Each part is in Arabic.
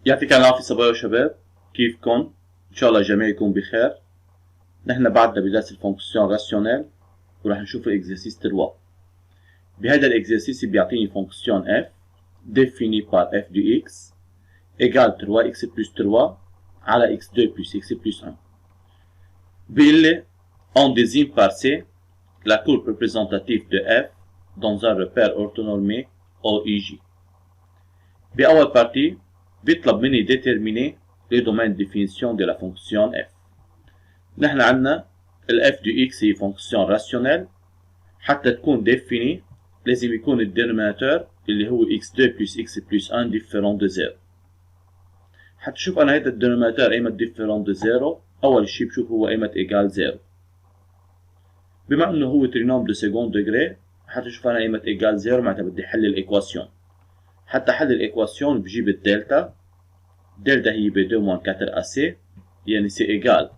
يعطيك العافية صبايا وشباب، كيفكن؟ إن شاء الله الجميع يكون بخير. نحن بعدنا بدرس الفونكسيون راسيونيل ورح نشوف الإكزرسيس 3. بهذا الإكزرسيس بيعطيني فونكسيون f définie par f du x égale 3x plus 3 على x2 plus x plus 1. بيقول لي on désigne par c la courbe représentative de f dans un repère orthonormé OIJ. بأول partie بيطلب مني déterminer le domaine de définition de la fonction f. نحن عندنا ال f du x هي fonction rationnelle. حتى تكون définie لازم يكون الدينوميناتور اللي هو x2 plus x plus 1 différent de 0. حتشوف أنا هيدا الدينوميناتور أيمت différent de 0. أول شي بشوف هو أيمت égal 0. بما إنه هو ترينوم دو سكوند ديجري حتشوف أنا أيمت égal 0 معناتها بدي حل الإيكواسيون. حتى حل الإيكواسيون بجيب الدلتا. دلتا هي ب 2 moins 4 AC يعني سي إيجال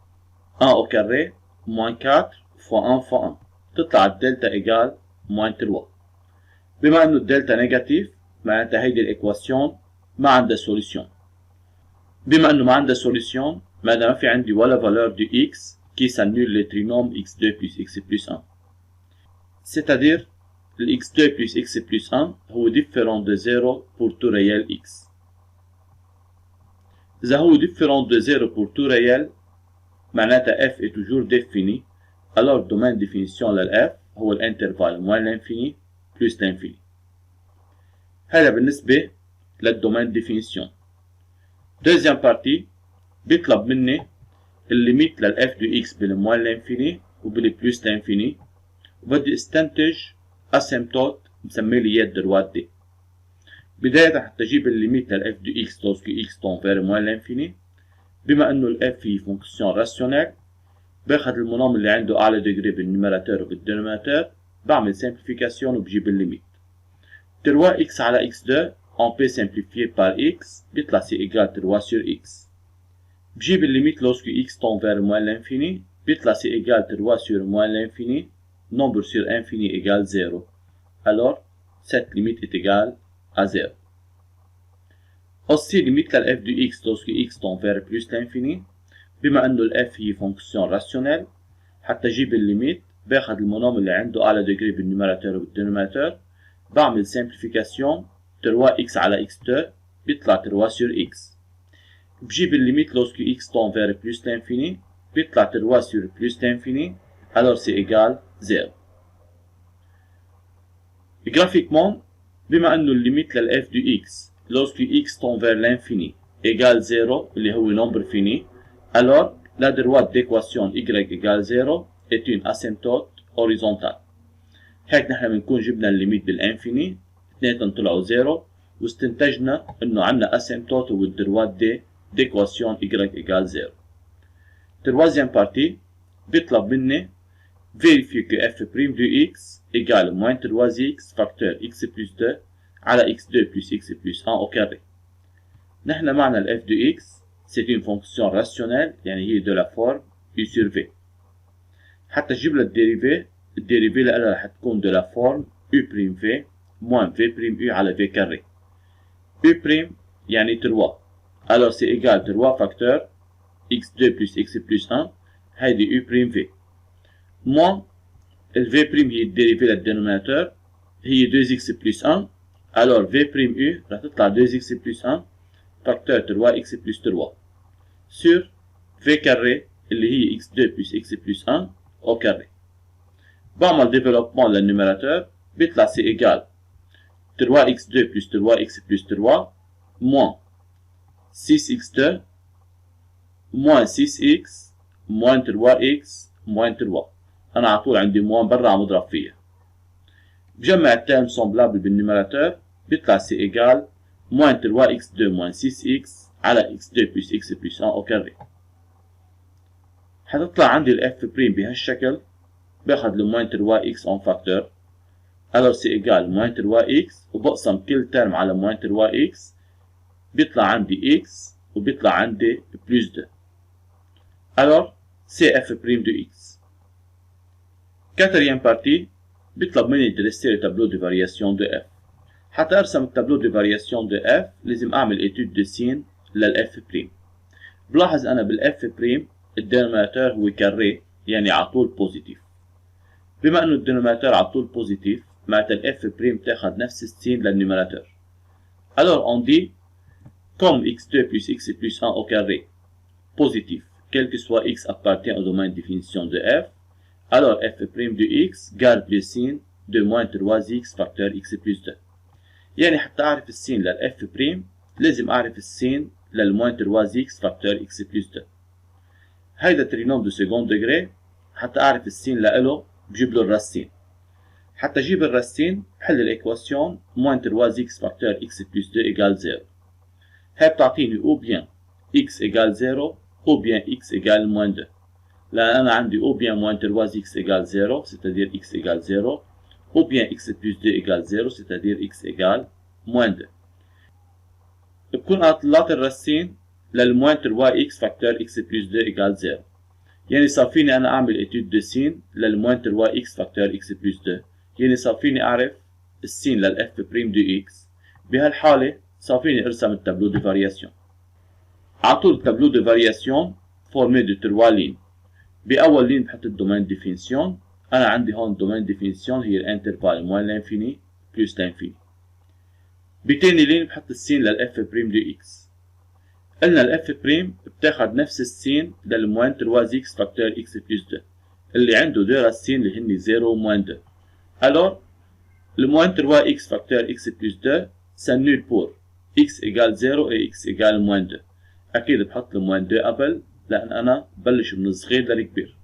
1 au carré moins 4 fois 1 fois 1. تطلع الدلتا إيجال moins 3. بما إنه الدلتا نيجاتيف معناتها هيدي الإيكواسيون ما عندها سوليسيون. بما إنه ما عندها سوليسيون معناتها ما في عندي ولا فالور دو x qui s'annule le trinôme x2 plus x plus 1. C'est-à-dire le x2 plus x plus 1 هو différent de 0 pour tout réel x. إذا هو différent de 0 pour tout réel معناتها f est toujours défini. Alors le domaine de définition لل f هو l'intervalle moins l'infini plus l'infini. هذا بالنسبة للدومين définition. Deuxième partie بيطلب مني الليميت لل f du x بالموين l'infini وبالبلوس l'infini وبدي استنتج اسيمتوت مسميه لي اياه الدروات دي. بداية حتى اجيب الليميت لل f du x lorsque x tend vers moins l'infini. بما انه ال f هي فونكسيون راسيونيل باخد المونوم اللي عنده اعلى ديجري بالنيميراتور وبالدينوميناتور بعمل سمبليفيكاسيون وبجيب الليميت. 3x على x2 on peut simplifier par x بيطلع c égale 3 sur x. بجيب الليميت lorsque x tend vers moins l'infini بيطلع c égale 3 sur moins l'infini. Nombre sur infini égale 0. Alors cette limite est égale à 0. Aussi limite لل f du x lorsque x tend vers plus l'infini. بما انه ال f هي فونكسيون راسيونيل حتى اجيب الليميت باخد المونوم اللي عنده اعلى ديجري بالنيميراتور وبالدينوميناتور بعمل سمبليفيكاسيون 3x على x2 بيطلع 3 sur x. بجيب الليميت lorsque x tend vers plus l'infini بيطلع 3 sur plus l'infini. Alors c'est égal 0. Graphiquement بما انه الليميت لل f du x lorsque x tend vers l'infini égale 0 اللي هو nombre fini. Alors la droite d'équation y égale 0 est une asymptote horizontale. هيك نحن بنكون جبنا الليميت بالانفيني اثنيناتهم طلعوا 0 واستنتجنا انه عندنا اسيمتوت والدروات دي d'équation y égale 0. Troisième partie بيطلب مني vérifier que f' du x égale moins 3x facteur x plus 2 على x2 plus x plus 1 au carré. نحن معنا ال f du x c'est une fonction rationnelle يعني هي de la forme u sur v. حتى اجيب لها الديريفي لها رح تكون de la forme u' v moins v' u على v carré. u' يعني 3. Alors c'est égal 3 facteur x2 plus x plus 1 هيدي u' v. moins ال v' هي الديريفي للدينوميناتور هي 2x plus 1. Alors v' u رح تطلع 2x plus 1 facteur 3x plus 3 sur v carré اللي هي x2 plus x plus 1 au carré. بعمل développement للنيميراتور بيطلع c égale 3x2 plus 3x plus 3 moins 6x2 moins 6x moins 3x moins 3. أنا على طول عندي موان برا عم اضرب فيها. بجمع التيرم سومبلابل بالنيميراتور بيطلع c égale moins 3x2 moins 6x على x2 plus x plus 1 au carré. حتطلع عندي ال f' بهالشكل باخد له moins 3x en facteur. alors c'est égal moins 3x وبقسم كل ترم على moins 3x بيطلع عندي x وبيطلع عندي plus 2. alors c'est f' de x. Quatrième partie بيطلب مني dresser le tableau de variation de f. حتى ارسم التابلو de variation de f لازم اعمل étude de signe للاف بريم. بلاحظ انا بالاف بريم الدينوميناتور هو كاري، يعني على طول بوزيتيف. بما انه الدينوميناتور على طول بوزيتيف معناتها الاف بريم تاخذ نفس السين للنيوميراتور. Alors on dit comme x2 plus x plus 1 au carré positif, quel que soit x appartient au domaine de définition de f, alors f' de x garde le signe de moins 3x facteur x plus 2. يعني حتى أعرف السين للf' لازم أعرف السين للموين 3x facteur x plus 2. هيدا ترينوم دو سكوند ديجري. حتى أعرف السين لإله بجيب له الراسين. حتى أجيب الراسين بحل الإكواسيون moins 3x facteur x plus 2 égale 0. هاي بتعطيني ou bien x égale 0 ou bien x égale moins 2. لأن أنا عندي ou bien moins 3x égale 0 c'est-à-dire x égale 0 ou bien x plus 2 égale 0 c'est-à-dire x égale moins 2. بكون أنا طلعت الراسين للموين 3x facteur x plus 2 égale 0. يعني صار فيني أنا أعمل étude de سين للموين 3x facteur x plus 2. يعني صار فيني أعرف السين للf بريم دو x. بهالحالة صار فيني أرسم التابلو دو فارياسيون. على طول التابلو دو فارياسيون فورمي دو 3 لين. بأول لين بحط الدومين ديفينيسيون. أنا عندي هون دومين ديفينيسيون هي الانترفال موين لانفيني بلس لانفيني. بتاني لين بحط السين للf بريم دو x. قلنا الf بريم بتاخد نفس السين للموين 3x فاكتور x بلس 2 اللي عنده دو راسين اللي هن 0 و موين 2. Alors le moins 3x facteur x plus 2 s'annule pour x égale 0 et x égale moins 2. أكيد بحط له moins 2 قبل لأن أنا ببلش من الصغير للكبير.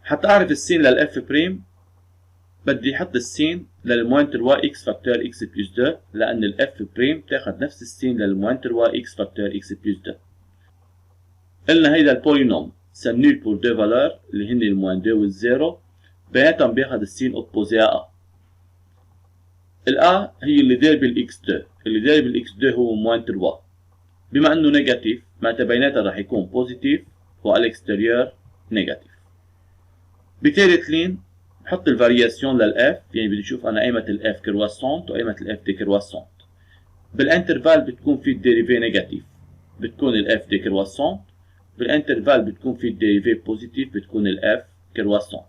حتى أعرف السين للf بريم بدي أحط السين للموين 3x facteur x plus 2 لأن الf بريم تاخد نفس السين للموين 3x facteur x plus 2. قلنا هيدا البولينوم s'annule pour deux valeurs اللي هن الموين 2 والزيرو بيناتهم بياخد السين اوبوزي ا. الأ هي اللي داير بالإكس 2، اللي داير بالإكس 2 هو موين 3. بما إنه نيجاتيف معناتها بيناتها راح يكون بوزيتيف والإكستيريور نيجاتيف. بتالت لين بحط الفارياسيون للإف، يعني بدي أشوف أنا أيمت الإف كرواسونت وأيمت الإف ديكرواسونت. بالانترفال بتكون في الديريفي نيجاتيف بتكون الإف ديكرواسونت، بالانترفال بتكون في الديريفي بوزيتيف بتكون الإف كرواسونت.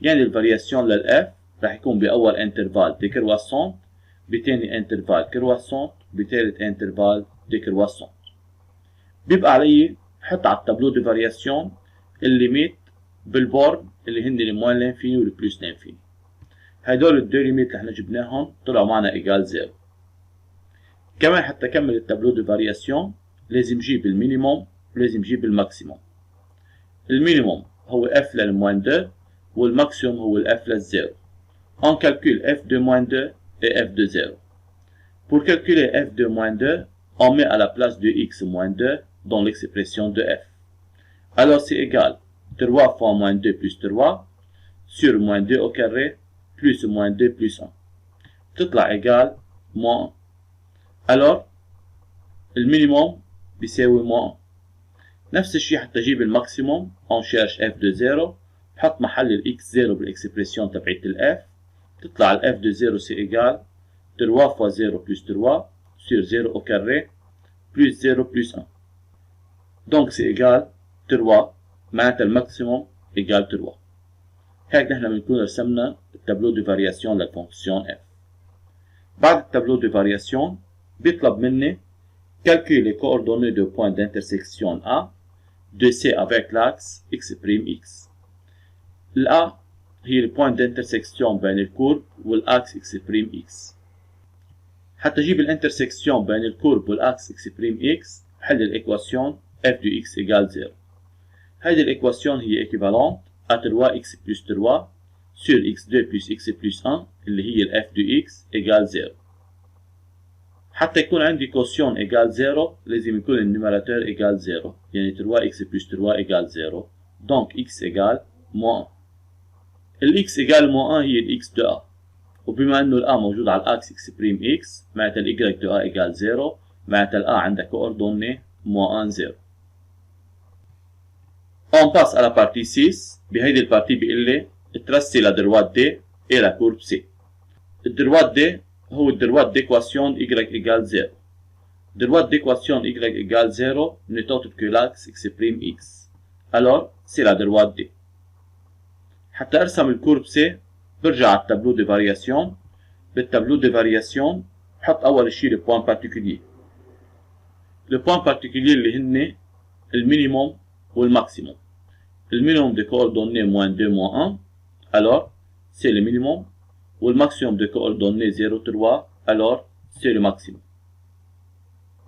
يعني الفارياسيون للإف راح يكون بأول انترفال ديكرواسونت، بتاني انترفال كرواسونت، بتالت انترفال ديكرواسونت. بيبقى علي حط على التابلو دي فارياسيون الليميت بالبورد اللي هن الموين لانفيني والبلوس لانفيني. هدول الدو ليميت اللي احنا جبناهم طلعوا معنا ايجال 0. كمان حتى اكمل التابلو دي فارياسيون لازم جيب المينيموم ولازم جيب الماكسيموم. المينيموم هو اف للموين 2 والماكسيموم هو الاف للزيرو. On calcule f de moins 2 et f de 0. Pour calculer f de moins 2, on met à la place de x moins 2 dans l'expression de f. Alors c'est égal 3 fois moins 2 plus 3 sur moins 2 au carré plus moins 2 plus 1. تطلع égal moins 1. Alors le minimum بيساوي moins 1. نفس الشيء حتى اجيب الماكسيموم on cherche f de 0. بحط محل ال x 0 بالاكسبريسيون تبعت ال f. تطلع ال f de 0 c'est égal 3 fois 0 plus 3 sur 0 au carré plus 0 plus 1. Donc c'est égal 3 معناتها الماكسيموم égal 3. هيك نحن بنكون رسمنا التابلو دو فارياسيون للفونكسيون f. بعد التابلو دو فارياسيون بيطلب مني calculer les coordonnées de point d'intersection A de C avec l'axe x'(x). الA هي البوينت d'intersection بين الكورب والاكس x'(x). حتى اجيب الانترسكسيون بين الكورب والاكس x'(x) بحل الايكواسيون f de x égale 0. هيدي الايكواسيون هي équivalente à 3x plus 3 sur x2 plus x plus 1 اللي هي ال f de x égale 0. حتى يكون عندي كوسيون égale 0 لازم يكون النيميراتور égale 0، يعني 3x plus 3 égale 0. donc x égale moins 1. ال x égale moins 1 هي ال x de a. وبما انه ال a موجود على الاكس x'(x) معناتها ال y de a égale 0، معناتها ال a عندها coordonnée moins 1 0. On passe à la partie 6. بهيدي البارتي بيقول لي tracer la droite D et la courbe C. الدروات D هو الدروات d'équation y égale 0. droite d'équation y égale 0 n'est autre que l'axe x' x. Alors, c'est la droite D. حتى ارسم الكورب سي برجع على التابلو دي فارياسيون. بالتابلو دي فارياسيون بحط اول شيء لو بوان بارتيكولير. لو بوان بارتيكولير اللي هن المينيموم والماكسيموم. المينيموم de coordonnées -2 -1 alors c'est le minimum ou le maximum de coordonnées 0 3 alors c'est le maximum.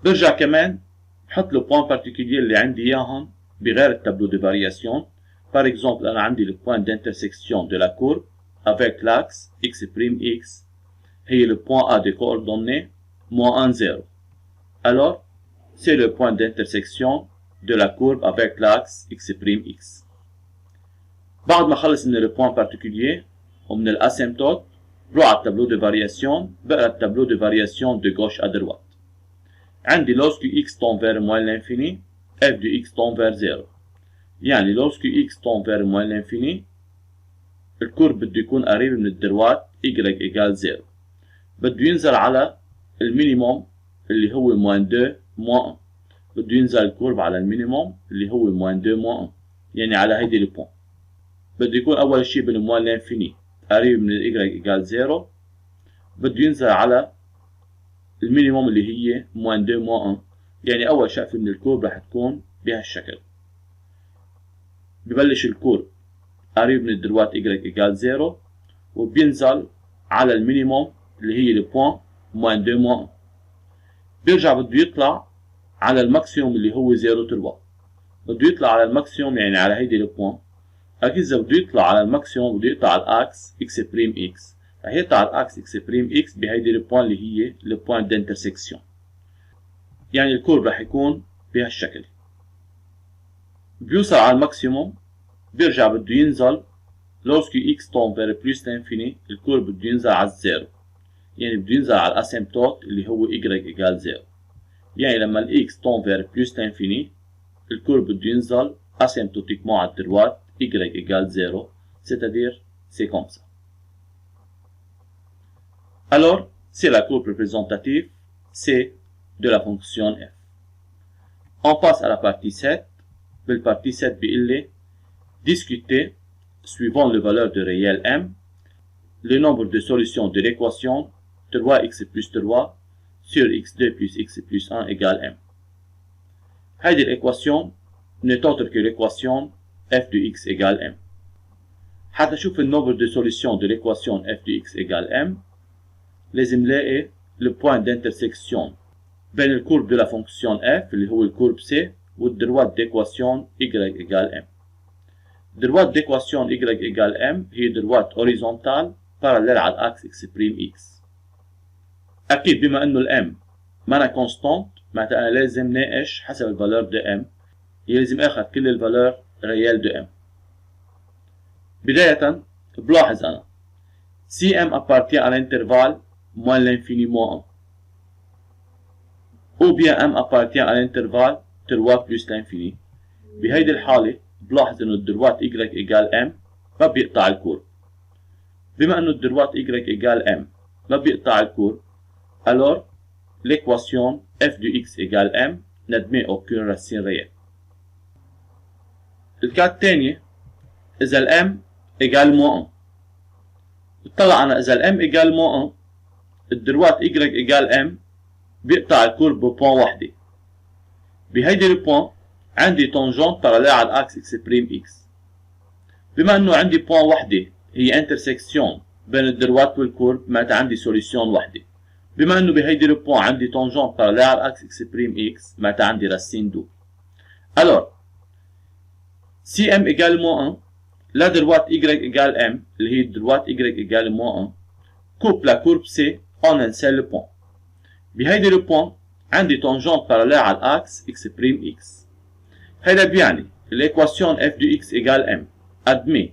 برجع كمان بحط le point particulier اللي عندي اياهم بغير التابلو de variation. Par exemple انا عندي le point d'intersection de la courbe avec l'axe x'(x) هي le point A de coordonnées -1 0. Alors c'est le point d'intersection de la courbe avec l'axe x'(x). بعد ما خلص من le point particulier ومن l'asymptote بروح على التابلو de variation. بقرا التابلو de variation de gauche à droite. عندي lorsque x tend vers moins l'infini f de x tend vers 0. يعني lorsque x tend vers moins l'infini الكورب بده يكون قريب من الدروات y égale 0. بده ينزل على المينيموم اللي هو -2 -1. بده ينزل الكورب على المينيموم اللي هو -2 -1 يعني على هيدي البوان. بده يكون اول شيء بالموان لانفيني قريب من y égale 0. بده ينزل على المينيموم اللي هي -2 -1 يعني اول شقفة من الكورب رح تكون بهالشكل. ببلش الكورب قريب من الدروات y égale 0 وبينزل على المينيموم اللي هي البوان -2 -1. بيرجع بده يطلع على الماكسيموم اللي هو 0 3. بده يطلع على الماكسيموم يعني على هيدي البوان. اكيد اذا بده يطلع على الماكسيموم بده يقطع على الاكس x'(x). رح يقطع على الاكس x'(x) بهيدي البوان اللي هي البوان دانترسكسيون. يعني الكورب رح يكون بهالشكل. بيوصل على الماكسيموم بيرجع بده ينزل lorsque x tend vers plus l'infini الكورب بده ينزل على الزيرو. يعني بده ينزل على الاسيمبتوت اللي هو y égale 0. يعني لما ال x tend vers plus l'infini الكورب بده ينزل asymptotiquement على الدروات y égale 0, c'est-à-dire c'est comme ça. Alors, c'est la courbe représentative C de la fonction f. On passe à la partie 7. La partie 7 بيقول لي discuter, suivant les valeurs de réel m, le nombre de solutions de l'équation 3x plus 3 sur x2 plus x plus 1 égale m. هذه l'équation n'est autre que l'équation f de x égale m. حتى نشوف le nombre de solutions de l'équation f de x égale m لازم نلاقي le point d'intersection بين الكورب de la fonction f اللي هو الكورب c والدروات d'équation y égale m. droite d'équation y égale m هي droite horizontale parallèle على الاكس x'(x). اكيد بما انه الm مانا كونستانت معناتها انا لازم ناقش حسب الفالور دو m. لازم اخذ كل الفالور ريال دو m. بداية بلاحظ انا si m appartient à l'intervalle moins l'infini moins 1 ou bien m appartient à l'intervalle 3 plus l'infini. بهيدي الحالة بلاحظ انه الدروات y égale m ما بيقطع الكورب. بما انه الدروات y égale m ما بيقطع الكورب alors l'équation f de x égale m n'admet aucune racine réelle. الكات الثانية إذا ال m égale -1 اطلع أنا إذا ال m égale -1 الدروات y égale m بيقطع الكورب ببوان وحدة. بهيدي البوان عندي تونجونت باراليل على الاكس x'(x). بما انه عندي بوان وحده هي انترسكسيون بين الدروات والكورب معناتها عندي سوليسيون وحده. بما انه بهيدي البوان عندي تونجونت باراليل على الاكس x'(x) معناتها عندي راسين دوبل. alors si m égale -1 la droite y égale m اللي هي الدروات y égale -1 coupe la courbe c en un seul point. بهيدي البوان عندي تونجونت باراليل على الاكس x'(x). هذا بيعني l'équation f de x égale m admet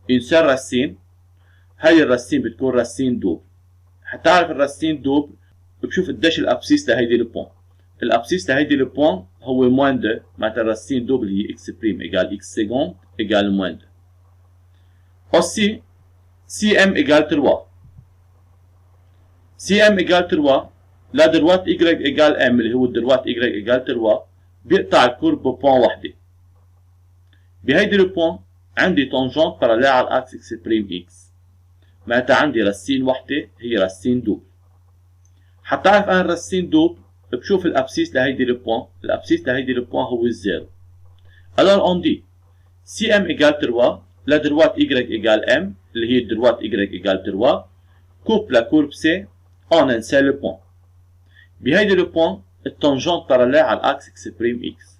une seule racine. هاي الراسين بتكون راسين دوبل. حتى اعرف الراسين دوبل بشوف قديش الابسيس لهيدي البوان. الابسيس لهيدي البوان هو -2 معناتها الراسين دوبل هي x' égale x seconde égale -2. aussi si m égale 3 si m égale 3 لا دروات y égale m اللي هو الدروات y égale 3 بيقطع الكورب ببوان وحده. بهيدي البوان عندي تونجونت باراليل على الاكس اكس بريم اكس، معناتها عندي رسين وحده هي رسين دوب. حتى اعرف انا الرسين دوب بشوف الابسيس لهيدي البوان، الابسيس لهيدي البوان هو الزيرو. alors on dit si m égale 3 la droite y égale m اللي هي الدروات y égale 3 coupe la courbe C en un seul point. بهيدي البوان التونجونت باراليل على الاكس اكس بريم اكس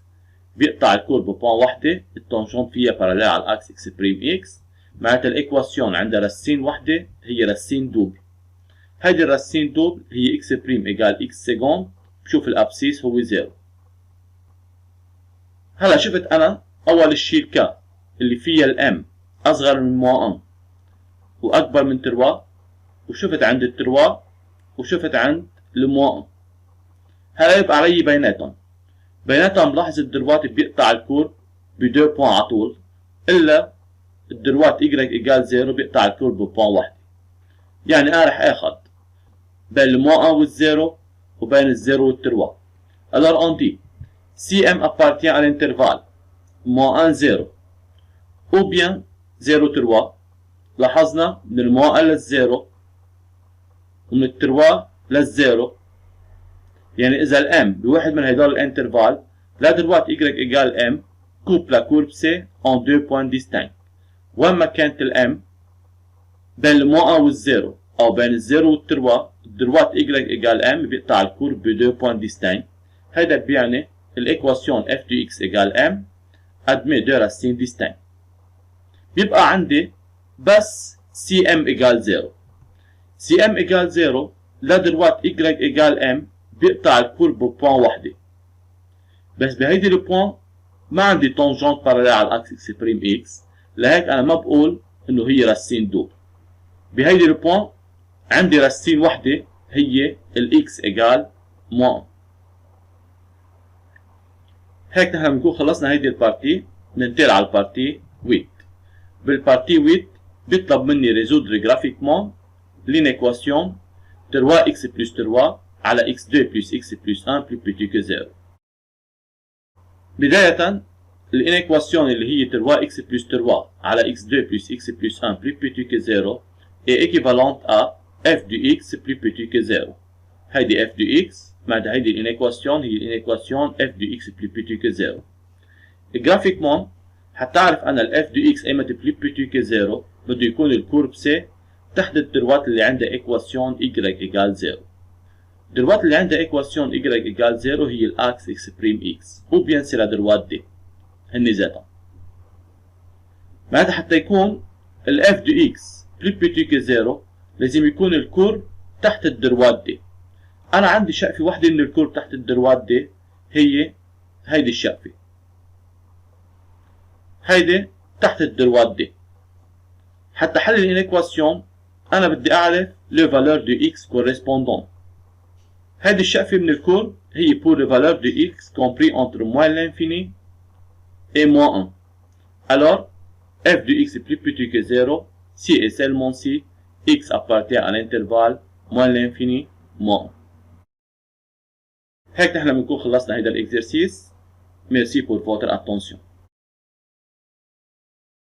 بيقطع الكورب بوان وحده، التونجونت فيها باراليل على الاكس اكس بريم اكس، معناتها الايكواسيون عندها رسين وحده هي رسين دوبل. هيدي الرسين دوبل هي اكس بريم ايجال اكس سكوند، بشوف الابسيس هو زيرو. هلا شفت انا اول شيء الكا اللي فيها الام اصغر من موان 1 واكبر من 3، وشفت عند ال 3 وشفت عند الموان 1. هلا يبقى علي بيناتهم بلاحظ الدروات بيقطع الكورب ب 2 بوان على طول، الا الدروات y ايجال 0 بيقطع الكورب ببوان واحده. يعني انا رح اخذ بين الموان 1 والزيرو وبين الزيرو والتروا. alors on dit si m appartient à l'intervalle moins 1 0 ou bien 0 3، لاحظنا من الموان 1 للزيرو ومن التروا للزيرو، يعني اذا الام بواحد من هدول الانترفال لا دروات y égale m coupe la courbe C en 2 points distincts. وين ما كانت الام بين الموان 1 والزيرو او بين الزيرو والتروا، الدروات y égale m بيقطع الكورب ب 2 points distincts. هيدا بيعني الايكواسيون f de x égale m admet 2 racines distinctes. بيبقى عندي بس cm égale 0. cm égale 0 لا دروات y égale m بيقطع الكورب ببوان وحده. بس بهيدي البوان ما عندي تونجونت باراليل على الاكس اكس بريم اكس، لهيك انا ما بقول انه هي رسين دوب. بهيدي البوان عندي رسين وحده هي الاكس ايجال موان. هيك نحن بنكون خلصنا هيدي البارتي، ننتقل على البارتي 8. بالبارتي 8 بيطلب مني ريزودر جرافيكمون لينيكواسيون 3x plus 3 على x2 plus x plus 1 plus petit que 0. بداية الانيكواسيون اللي هي 3x plus 3 على x2 plus x plus 1 plus petit que 0 est équivalente à f de x plus petit que 0. هيدي f de x معناتها هيدي الانيكواسيون هي الانيكواسيون f de x plus petit que 0. جرافيكمون حتى اعرف انا ال f de x ايمتى plus petit que 0 بده يكون الكورب C تحت الدروات اللي عندها ايكواسيون y égale 0. الدروات اللي عندها ايكواسيون y égale 0 هي الاكس اكس بريم اكس او بيان سي لا دروات دي هني ذاتهم. معناتها حتى يكون ال f de x plus petit que 0 لازم يكون الكورب تحت الدروات دي. انا عندي شقفه وحده من الكورب تحت الدروات دي هي هيدي الشقفه، هيدي تحت الدروات دي. حتى حل الانيكواسيون انا بدي اعرف لو فالور دو x كوريسبوندون. هيدي الشقفه من الكورب هي pour le valeur de x compris entre moins l'infini et moins 1. Alors f de x est plus petit que 0 si et seulement si x appartient à l'intervalle moins l'infini moins 1. هيك نحن بنكون خلصنا هيدا الاكزرسيس. Merci pour votre attention.